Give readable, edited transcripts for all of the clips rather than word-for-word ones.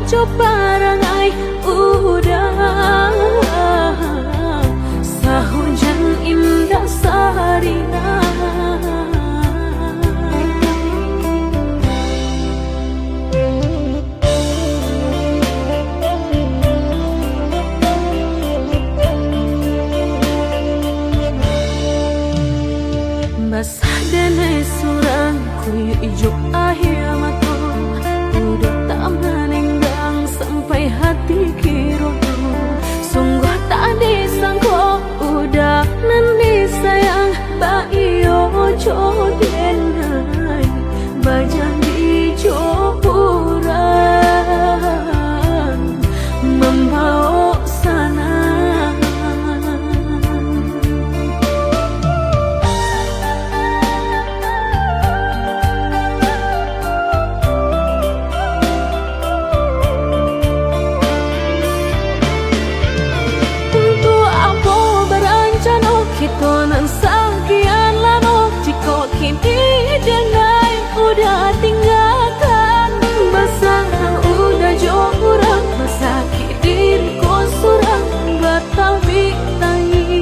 coba rangai udah sahujan indah sarina. Basah dene surang kuyu ijo akhir mata udah tak menenggang sampai hati kirotu. Sungguh tak disangka udah nanti sayang baio jodenai bajan di joburan membawa sana. Kitonan sekian lama jika kini denai udah tinggalkan. Basah udah jauh kurang masakit diriku surang bertabi tangi.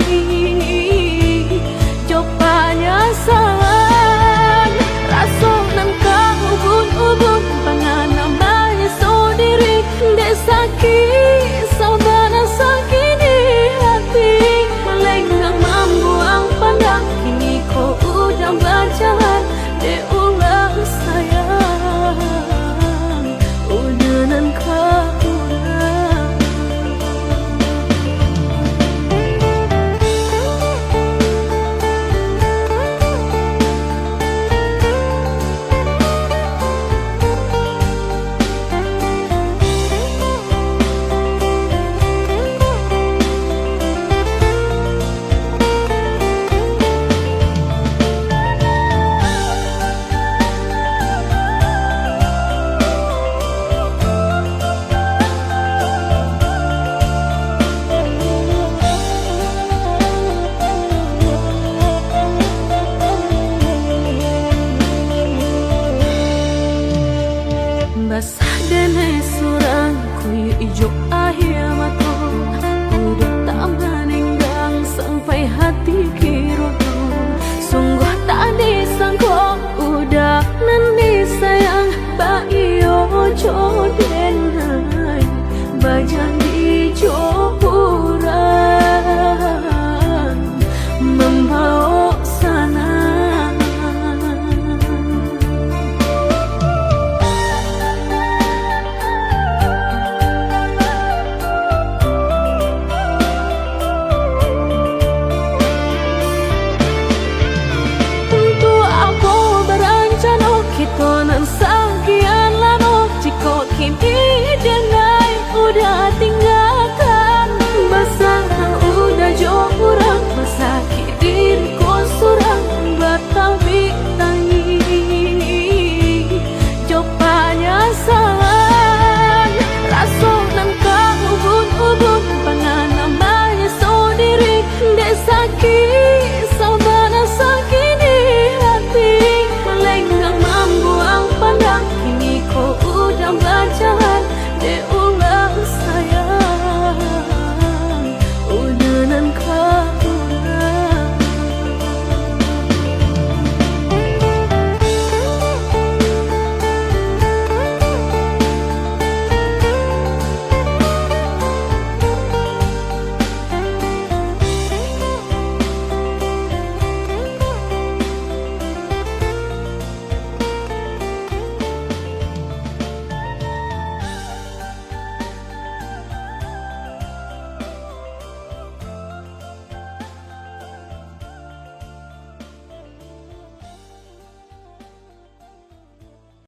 Cobanya sayang rasa nan kau ubun-ubun pangan namanya sendiri desaki saudara sakit di hati. Kini kau udah berjalan deh ulang sayang udah nan kau basah dene surang kuyu ijo akhir mata udah tak menenggang sampai hati kirotu. Sungguh tak disangka udah nanti sayang baio jodoh